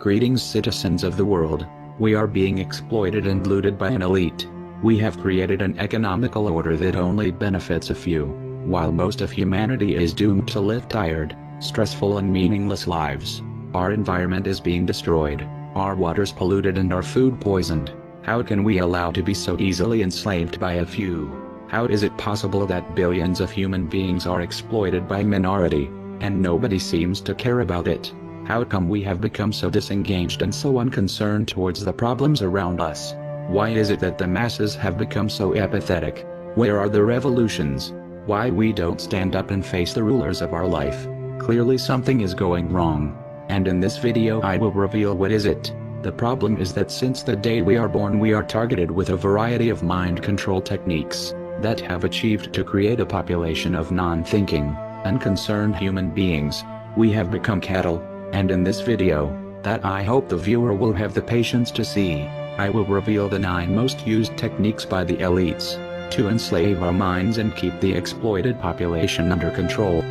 Greetings, citizens of the world. We are being exploited and looted by an elite. We have created an economical order that only benefits a few, while most of humanity is doomed to live tired, stressful and meaningless lives. Our environment is being destroyed, our waters polluted and our food poisoned. How can we allow to be so easily enslaved by a few? How is it possible that billions of human beings are exploited by a minority, and nobody seems to care about it? How come we have become so disengaged and so unconcerned towards the problems around us? Why is it that the masses have become so apathetic? Where are the revolutions? Why we don't stand up and face the rulers of our life? Clearly something is going wrong. And in this video I will reveal what is it. The problem is that since the day we are born we are targeted with a variety of mind control techniques that have achieved to create a population of non-thinking, unconcerned human beings. We have become cattle. And in this video, that I hope the viewer will have the patience to see, I will reveal the 9 most used techniques by the elites to enslave our minds and keep the exploited population under control.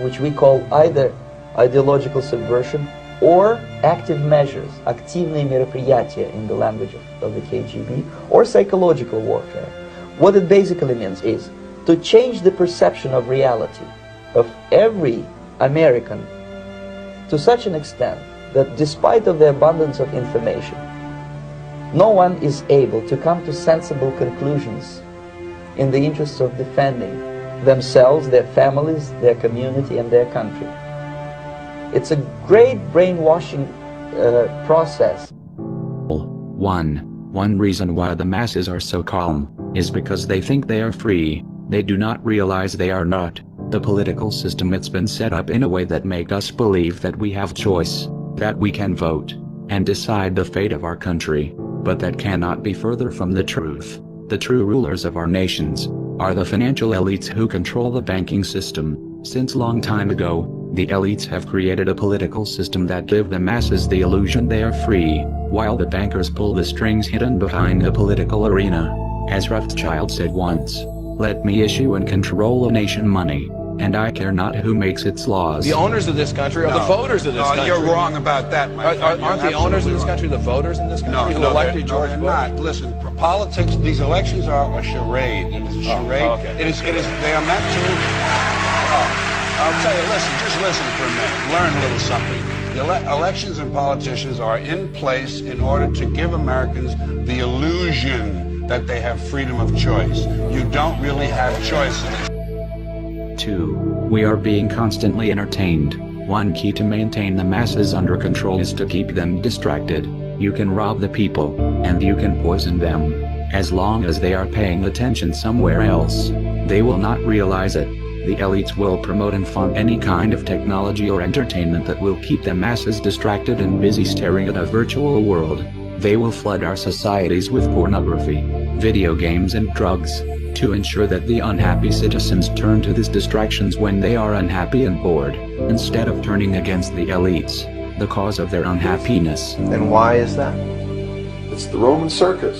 Which we call either ideological subversion or active measures, активные мероприятия in the language of the KGB, or psychological warfare. What it basically means is to change the perception of reality of every American to such an extent that despite of the abundance of information, no one is able to come to sensible conclusions in the interests of defending themselves, their families, their community, and their country. It's a great brainwashing process. One reason why the masses are so calm is because they think they are free. They do not realize they are not. The political system, it's been set up in a way that make us believe that we have choice, that we can vote and decide the fate of our country, but that cannot be further from the truth. The true rulers of our nations are the financial elites who control the banking system. Since long time ago, the elites have created a political system that give the masses the illusion they are free, while the bankers pull the strings hidden behind the political arena. As Rothschild said once, "Let me issue and control a nation money, and I care not who makes its laws." The owners of this country are the voters of this country. No, you're wrong about that, my friend. Aren't the owners of this country the voters in this country who elected George Bush? No, they're not. Listen, politics, these elections are a charade. It is a charade. Okay. It is, they are meant to... I'll tell you, just listen for a minute. Learn a little something. The elections and politicians are in place in order to give Americans the illusion that they have freedom of choice. You don't really have choices. 2. We are being constantly entertained. One key to maintain the masses under control is to keep them distracted. You can rob the people, and you can poison them. As long as they are paying attention somewhere else, they will not realize it. The elites will promote and fund any kind of technology or entertainment that will keep the masses distracted and busy staring at a virtual world. They will flood our societies with pornography, video games and drugs, to ensure that the unhappy citizens turn to these distractions when they are unhappy and bored, instead of turning against the elites, the cause of their unhappiness. And why is that? It's the Roman circus.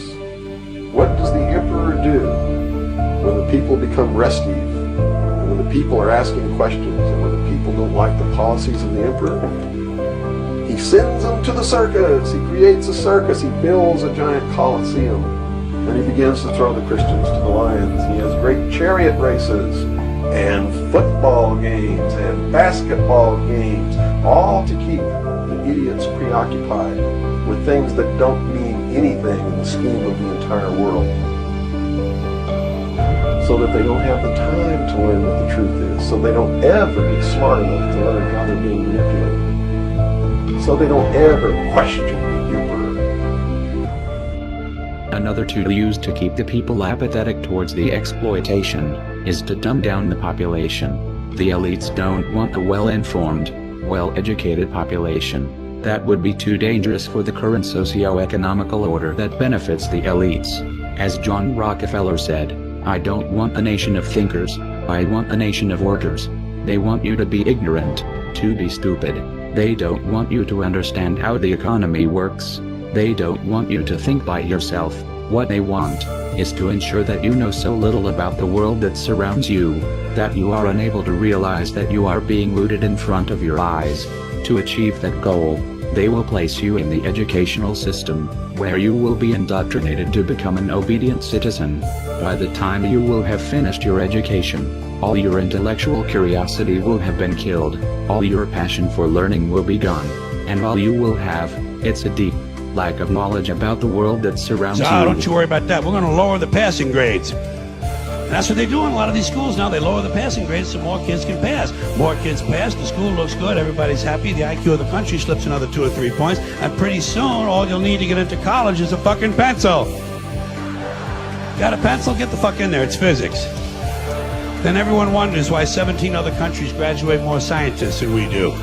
What does the emperor do when the people become restive, and when the people are asking questions, and when the people don't like the policies of the emperor? He sends them to the circus. He creates a circus. He builds a giant coliseum. And he begins to throw the Christians to the lions. He has great chariot races and football games and basketball games, all to keep the idiots preoccupied with things that don't mean anything in the scheme of the entire world, so that they don't have the time to learn what the truth is, so they don't ever get smart enough to learn how they're being manipulated, so they don't ever question the emperor. Another tool used to keep the people apathetic towards the exploitation is to dumb down the population. The elites don't want a well-informed, well-educated population. That would be too dangerous for the current socio-economical order that benefits the elites. As John Rockefeller said, "I don't want a nation of thinkers, I want a nation of workers." They want you to be ignorant, to be stupid. They don't want you to understand how the economy works. They don't want you to think by yourself. What they want is to ensure that you know so little about the world that surrounds you, that you are unable to realize that you are being looted in front of your eyes. To achieve that goal, They will place you in the educational system, where you will be indoctrinated to become an obedient citizen. By the time you will have finished your education, all your intellectual curiosity will have been killed, all your passion for learning will be gone, and all you will have, it's a deep lack of knowledge about the world that surrounds you. Don't you worry about that. We're going to lower the passing grades. And that's what they do in a lot of these schools now. They lower the passing grades so more kids can pass. More kids pass, the school looks good, everybody's happy, the IQ of the country slips another 2 or 3 points, and pretty soon all you'll need to get into college is a fucking pencil. Got a pencil? Get the fuck in there. It's physics. Then everyone wonders why 17 other countries graduate more scientists than we do.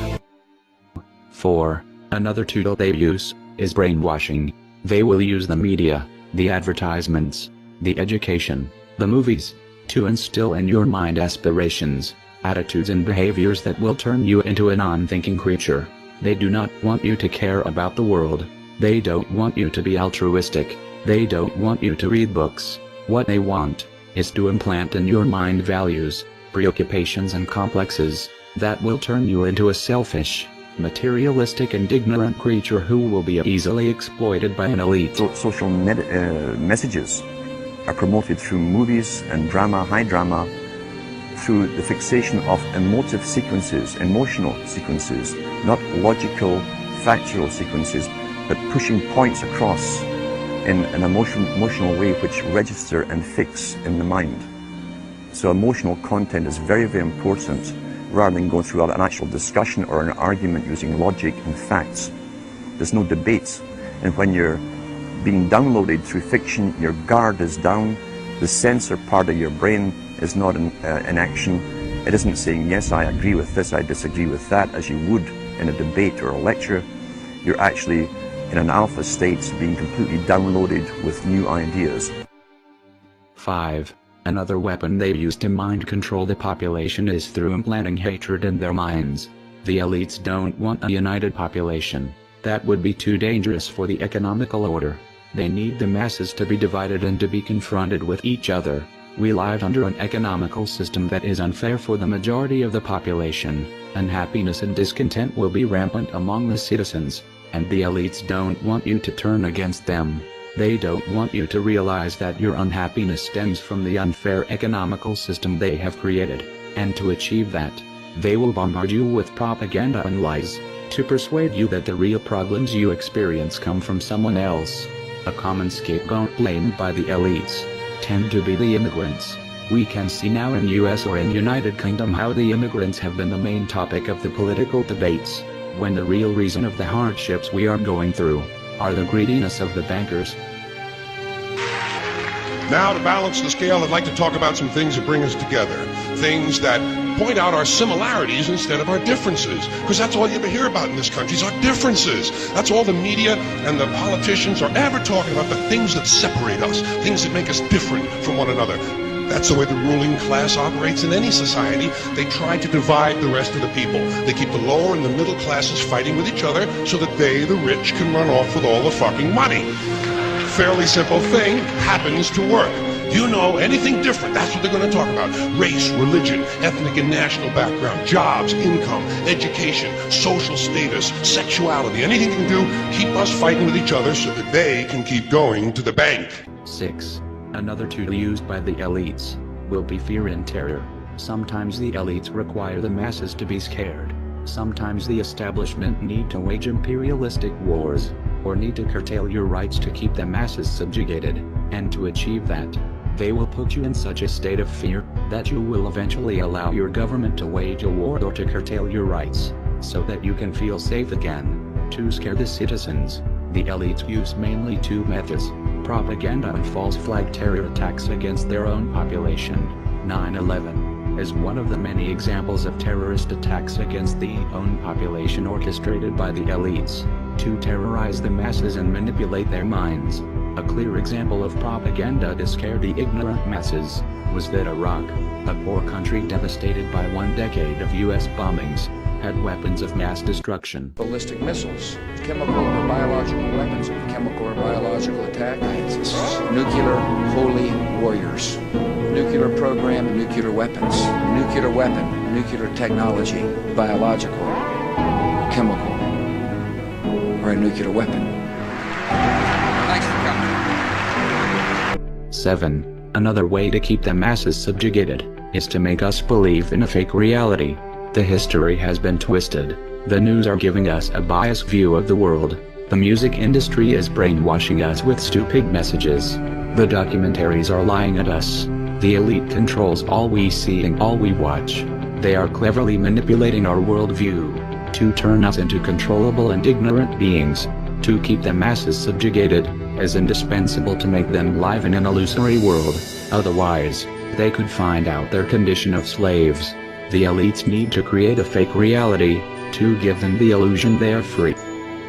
4. Another tool they use is brainwashing. They will use the media, the advertisements, the education, the movies, to instill in your mind aspirations, attitudes and behaviors that will turn you into a non-thinking creature. They do not want you to care about the world. They don't want you to be altruistic. They don't want you to read books. What they want is to implant in your mind values, preoccupations and complexes that will turn you into a selfish, materialistic and ignorant creature who will be easily exploited by an elite. Social messages are promoted through movies and drama, high drama, through the fixation of emotive sequences, emotional sequences, not logical, factual sequences, but pushing points across in an emotional way which register and fix in the mind. So emotional content is very, very important, rather than going through an actual discussion or an argument using logic and facts. There's no debate. And when you're being downloaded through fiction, your guard is down, the censor part of your brain is not in action. It isn't saying, yes, I agree with this, I disagree with that, as you would in a debate or a lecture. You're actually in an alpha state, being completely downloaded with new ideas. 5. Another weapon they use to mind control the population is through implanting hatred in their minds. The elites don't want a united population. That would be too dangerous for the economical order. They need the masses to be divided and to be confronted with each other. We live under an economical system that is unfair for the majority of the population. Unhappiness and discontent will be rampant among the citizens, and the elites don't want you to turn against them. They don't want you to realize that your unhappiness stems from the unfair economical system they have created, and to achieve that, they will bombard you with propaganda and lies, to persuade you that the real problems you experience come from someone else. A common scapegoat blamed by the elites tend to be the immigrants. We can see now in US or in United Kingdom how the immigrants have been the main topic of the political debates, when the real reason of the hardships we are going through are the greediness of the bankers. Now, to balance the scale, I'd like to talk about some things that bring us together. Things that point out our similarities instead of our differences. Because that's all you ever hear about in this country is our differences. That's all the media and the politicians are ever talking about, the things that separate us, things that make us different from one another. That's the way the ruling class operates in any society. They try to divide the rest of the people. They keep the lower and the middle classes fighting with each other so that they, the rich, can run off with all the fucking money. Fairly simple thing, happens to work. Do you know anything different? That's what they're going to talk about. Race, religion, ethnic and national background, jobs, income, education, social status, sexuality, anything they can do, keep us fighting with each other so that they can keep going to the bank. 6. Another tool used by the elites will be fear and terror. Sometimes the elites require the masses to be scared. Sometimes the establishment need to wage imperialistic wars, or need to curtail your rights to keep the masses subjugated, and to achieve that, they will put you in such a state of fear that you will eventually allow your government to wage a war or to curtail your rights, so that you can feel safe again. To scare the citizens, the elites use mainly 2 methods: propaganda and false flag terror attacks against their own population. 9/11 is one of the many examples of terrorist attacks against the own population orchestrated by the elites to terrorize the masses and manipulate their minds. A clear example of propaganda to scare the ignorant masses was that Iraq, a poor country devastated by 1 decade of US bombings, had weapons of mass destruction. Ballistic missiles, chemical or biological weapons of chemical or biological attack. Nuclear holy warriors. Nuclear program and nuclear weapons. Nuclear weapon, nuclear technology, biological, chemical. nuclear weapon. Thanks for coming. 7. Another way to keep the masses subjugated is to make us believe in a fake reality. The history has been twisted. The news are giving us a biased view of the world. The music industry is brainwashing us with stupid messages. The documentaries are lying at us. The elite controls all we see and all we watch. They are cleverly manipulating our worldview to turn us into controllable and ignorant beings. To keep the masses subjugated is indispensable to make them live in an illusory world. Otherwise, they could find out their condition of slaves. The elites need to create a fake reality to give them the illusion they are free.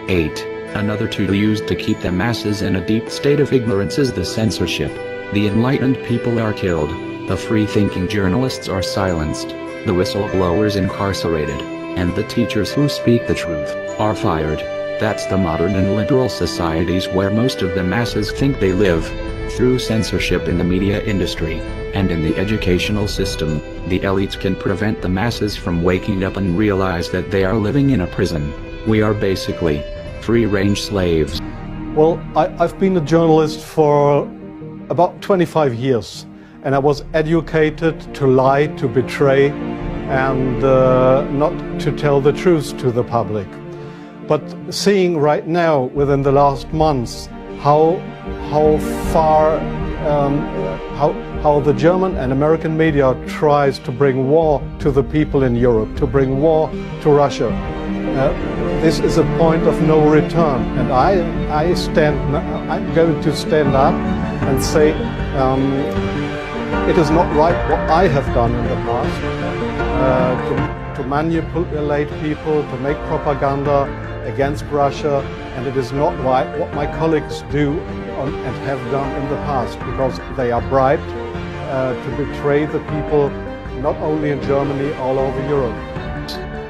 8. Another tool used to keep the masses in a deep state of ignorance is the censorship. The enlightened people are killed. The free-thinking journalists are silenced. The whistleblowers incarcerated. And the teachers who speak the truth are fired. That's the modern and liberal societies where most of the masses think they live. Through censorship in the media industry and in the educational system, the elites can prevent the masses from waking up and realize that they are living in a prison. We are basically free-range slaves. Well, I've been a journalist for about 25 years, and I was educated to lie, to betray, and not to tell the truth to the public. But seeing right now, within the last months, how the German and American media tries to bring war to the people in Europe, to bring war to Russia. This is a point of no return, and I'm going to stand up and say it is not right what I have done in the past to manipulate people, to make propaganda against Russia, and it is not right what my colleagues do and have done in the past, because they are bribed to betray the people, not only in Germany, all over Europe.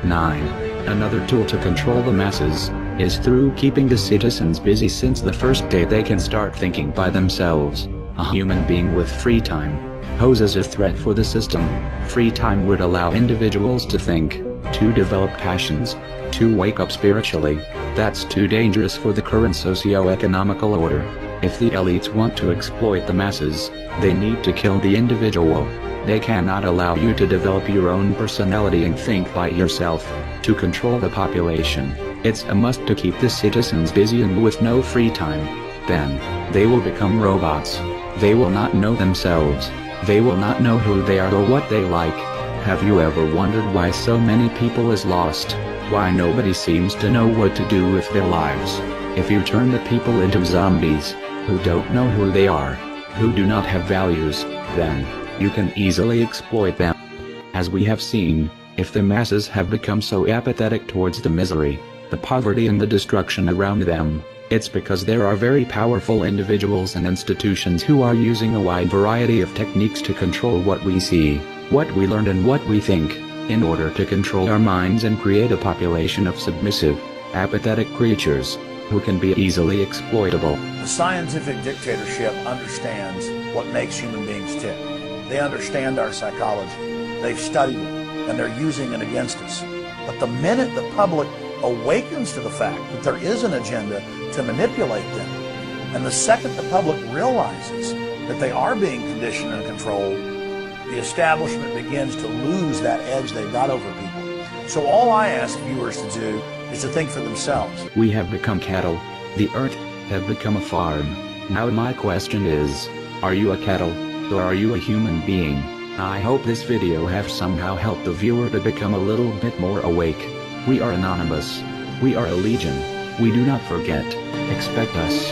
9. Another tool to control the masses is through keeping the citizens busy since the first day they can start thinking by themselves. A human being with free time poses a threat for the system. Free time would allow individuals to think, to develop passions, to wake up spiritually. That's too dangerous for the current socio-economical order. If the elites want to exploit the masses, they need to kill the individual. They cannot allow you to develop your own personality and think by yourself. To control the population, it's a must to keep the citizens busy and with no free time. Then, they will become robots. They will not know themselves. They will not know who they are or what they like. Have you ever wondered why so many people is lost? Why nobody seems to know what to do with their lives? If you turn the people into zombies, who don't know who they are, who do not have values, then you can easily exploit them. As we have seen, if the masses have become so apathetic towards the misery, the poverty and the destruction around them, it's because there are very powerful individuals and institutions who are using a wide variety of techniques to control what we see, what we learn and what we think, in order to control our minds and create a population of submissive, apathetic creatures, who can be easily exploitable. The scientific dictatorship understands what makes human beings tick. They understand our psychology. They've studied it, and they're using it against us. But the minute the public awakens to the fact that there is an agenda to manipulate them, and the second the public realizes that they are being conditioned and controlled, the establishment begins to lose that edge they've got over people. So all I ask viewers to do is to think for themselves. We have become cattle. The earth have become a farm. Now my question is, are you a cattle, or are you a human being? I hope this video have somehow helped the viewer to become a little bit more awake. We are anonymous. We are a legion. We do not forget. Expect us.